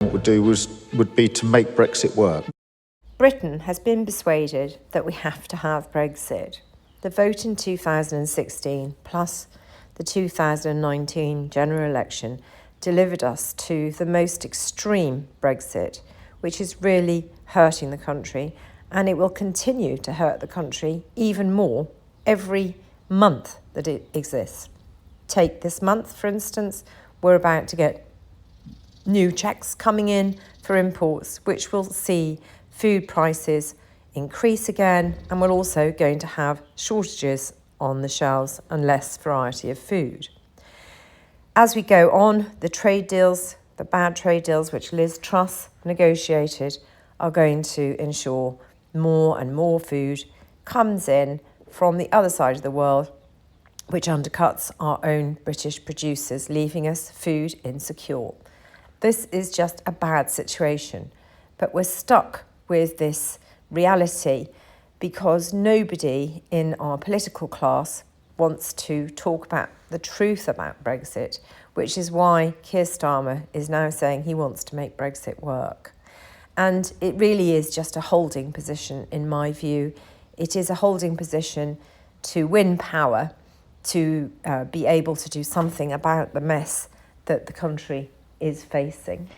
would be to make Brexit work. Britain has been persuaded that we have to have Brexit. The vote in 2016 plus the 2019 general election delivered us to the most extreme Brexit, which is really hurting the country, and it will continue to hurt the country even more every month that it exists. Take this month, for instance, we're about to get new checks coming in for imports, which will see food prices increase again, and we're also going to have shortages on the shelves and less variety of food. As we go on, the trade deals, the bad trade deals which Liz Truss negotiated, are going to ensure more and more food comes in from the other side of the world, which undercuts our own British producers, leaving us food insecure. This is just a bad situation, but we're stuck with this reality because nobody in our political class wants to talk about the truth about Brexit, which is why Keir Starmer is now saying he wants to make Brexit work. And it really is just a holding position, in my view. It is a holding position to win power, to be able to do something about the mess that the country is facing.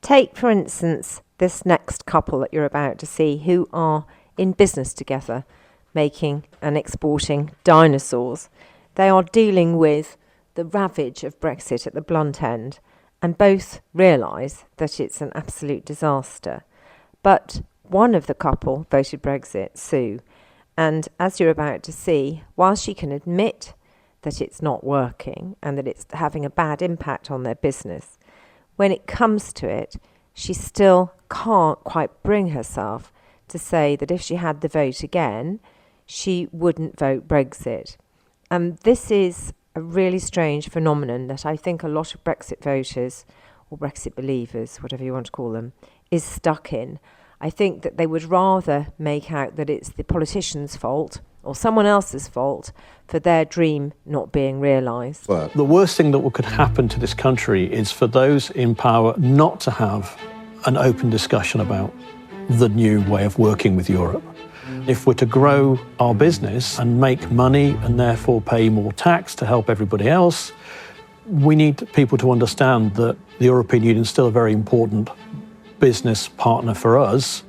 Take, for instance, this next couple that you're about to see who are in business together, making and exporting dinosaurs. They are dealing with the ravage of Brexit at the blunt end, and both realise that it's an absolute disaster. But one of the couple voted Brexit, Sue, and as you're about to see, while she can admit that it's not working and that it's having a bad impact on their business, when it comes to it, she still can't quite bring herself to say that if she had the vote again, she wouldn't vote Brexit. This is a really strange phenomenon that I think a lot of Brexit voters, or Brexit believers, whatever you want to call them, is stuck in. I think that they would rather make out that it's the politicians' fault or someone else's fault for their dream not being realised. The worst thing that could happen to this country is for those in power not to have an open discussion about the new way of working with Europe. If we're to grow our business and make money and therefore pay more tax to help everybody else, we need people to understand that the European Union is still a very important business partner for us.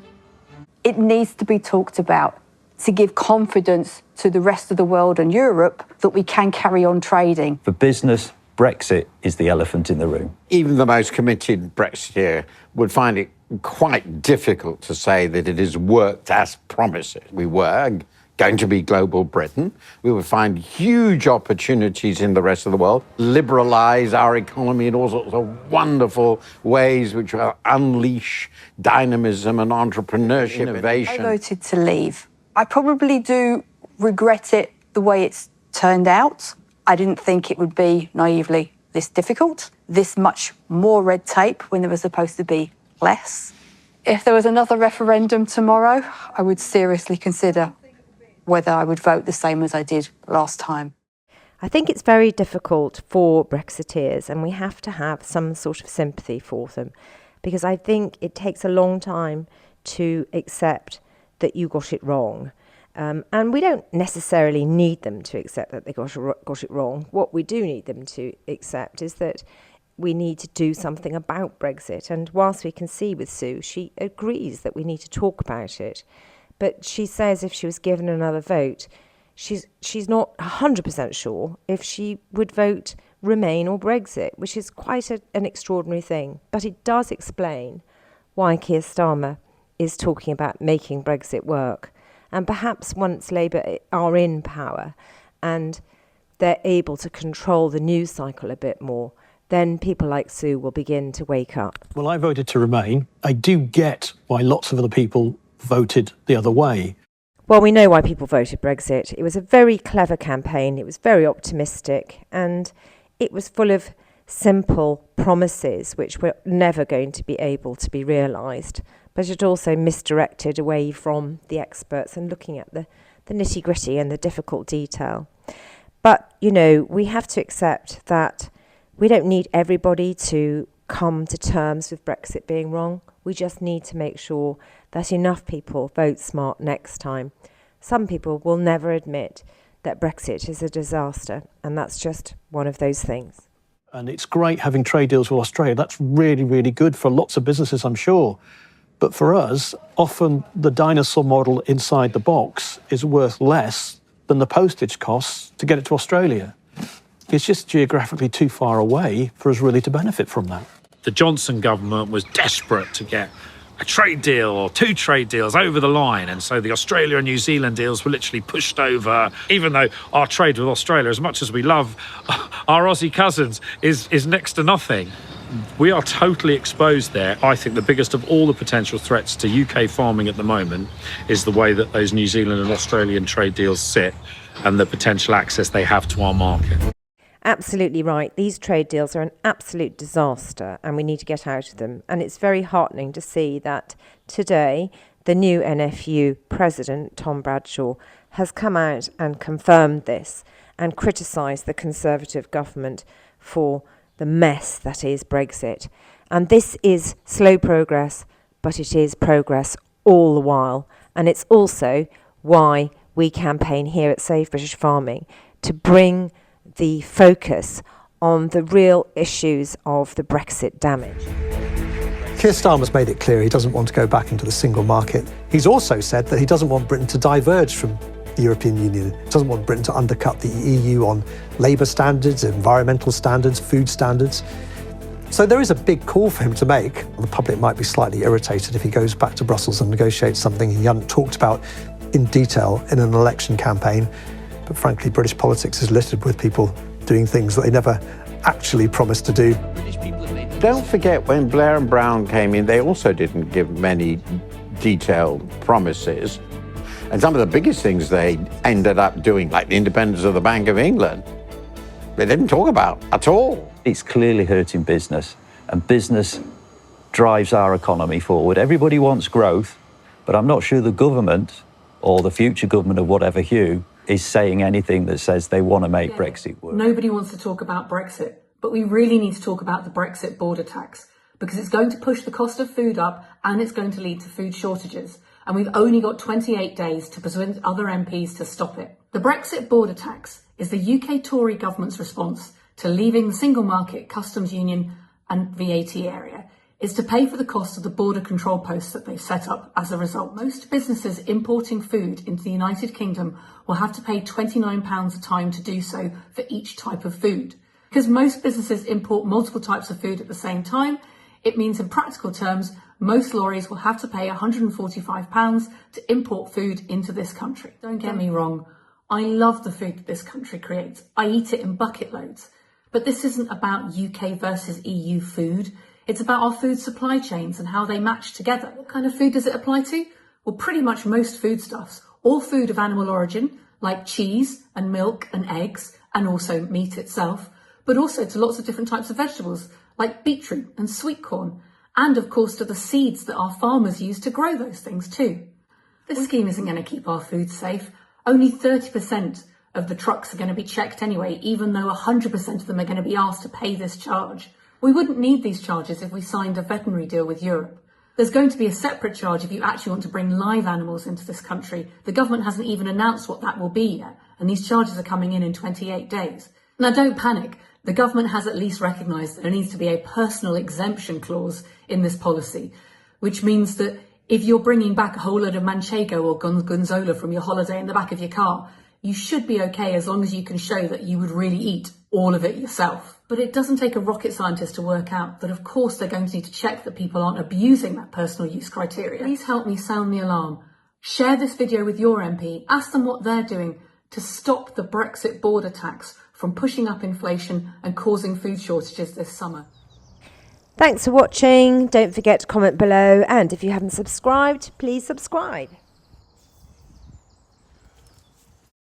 It needs to be talked about to give confidence to the rest of the world and Europe that we can carry on trading. For business, Brexit is the elephant in the room. Even the most committed Brexiteer would find it quite difficult to say that it has worked as promised. We were going to be global Britain. We would find huge opportunities in the rest of the world, liberalise our economy in all sorts of wonderful ways which will unleash dynamism and entrepreneurship, innovation. I voted to leave. I probably do regret it the way it's turned out. I didn't think it would be, naively, this difficult, this much more red tape when there was supposed to be less. If there was another referendum tomorrow, I would seriously consider whether I would vote the same as I did last time. I think it's very difficult for Brexiteers, and we have to have some sort of sympathy for them, because I think it takes a long time to accept that you got it wrong. And we don't necessarily need them to accept that they got it wrong. What we do need them to accept is that we need to do something about Brexit. And whilst we can see with Sue, she agrees that we need to talk about it. But she says if she was given another vote, she's not 100% sure if she would vote Remain or Brexit, which is quite an extraordinary thing. But it does explain why Keir Starmer is talking about making Brexit work. And perhaps once Labour are in power and they're able to control the news cycle a bit more, then people like Sue will begin to wake up. Well, I voted to remain. I do get why lots of other people voted the other way. Well, we know why people voted Brexit. It was a very clever campaign. It was very optimistic, and it was full of simple promises which were never going to be able to be realised. But it also misdirected away from the experts and looking at the nitty-gritty and the difficult detail. But, you know, we have to accept that we don't need everybody to come to terms with Brexit being wrong. We just need to make sure that enough people vote smart next time. Some people will never admit that Brexit is a disaster, and that's just one of those things. And it's great having trade deals with Australia. That's really, really good for lots of businesses, I'm sure. But for us, often the dinosaur model inside the box is worth less than the postage costs to get it to Australia. It's just geographically too far away for us really to benefit from that. The Johnson government was desperate to get a trade deal or two trade deals over the line, and so the Australia and New Zealand deals were literally pushed over, even though our trade with Australia, as much as we love our Aussie cousins, is next to nothing. We are totally exposed there. I think the biggest of all the potential threats to UK farming at the moment is the way that those New Zealand and Australian trade deals sit and the potential access they have to our market. Absolutely right. These trade deals are an absolute disaster and we need to get out of them. And it's very heartening to see that today the new NFU president, Tom Bradshaw, has come out and confirmed this and criticised the Conservative government for the mess that is Brexit. And this is slow progress, but it is progress all the while. And it's also why we campaign here at Save British Farming to bring the focus on the real issues of the Brexit damage. Keir Starmer's made it clear he doesn't want to go back into the single market. He's also said that he doesn't want Britain to diverge from the European Union. He doesn't want Britain to undercut the EU on labour standards, environmental standards, food standards. So there is a big call for him to make. The public might be slightly irritated if he goes back to Brussels and negotiates something he hadn't talked about in detail in an election campaign. But frankly, British politics is littered with people doing things that they never actually promised to do. Don't forget, when Blair and Brown came in, they also didn't give many detailed promises. And some of the biggest things they ended up doing, like the independence of the Bank of England, they didn't talk about at all. It's clearly hurting business, and business drives our economy forward. Everybody wants growth, but I'm not sure the government or the future government of whatever hue is saying anything that says they want to make Brexit work. Nobody wants to talk about Brexit, but we really need to talk about the Brexit border tax, because it's going to push the cost of food up and it's going to lead to food shortages. And we've only got 28 days to persuade other MPs to stop it. The Brexit border tax is the UK Tory government's response to leaving the single market, customs union and VAT area. Is to pay for the cost of the border control posts that they've set up as a result. Most businesses importing food into the United Kingdom will have to pay £29 a time to do so for each type of food. Because most businesses import multiple types of food at the same time, it means in practical terms, most lorries will have to pay £145 to import food into this country. Don't get me wrong, I love the food that this country creates. I eat it in bucket loads. But this isn't about UK versus EU food. It's about our food supply chains and how they match together. What kind of food does it apply to? Well, pretty much most foodstuffs. All food of animal origin, like cheese and milk and eggs, and also meat itself, but also to lots of different types of vegetables, like beetroot and sweet corn, and of course to the seeds that our farmers use to grow those things too. This scheme isn't going to keep our food safe. Only 30% of the trucks are going to be checked anyway, even though 100% of them are going to be asked to pay this charge. We wouldn't need these charges if we signed a veterinary deal with Europe. There's going to be a separate charge if you actually want to bring live animals into this country. The government hasn't even announced what that will be yet, and these charges are coming in 28 days. Now don't panic. The government has at least recognised that there needs to be a personal exemption clause in this policy, which means that if you're bringing back a whole load of manchego or gonzola from your holiday in the back of your car, you should be okay as long as you can show that you would really eat all of it yourself. But it doesn't take a rocket scientist to work out that of course they're going to need to check that people aren't abusing that personal use criteria. Please help me sound the alarm. Share this video with your MP. Ask them what they're doing to stop the Brexit border tax from pushing up inflation and causing food shortages this summer. Thanks for watching. Don't forget to comment below, and if you haven't subscribed, please subscribe.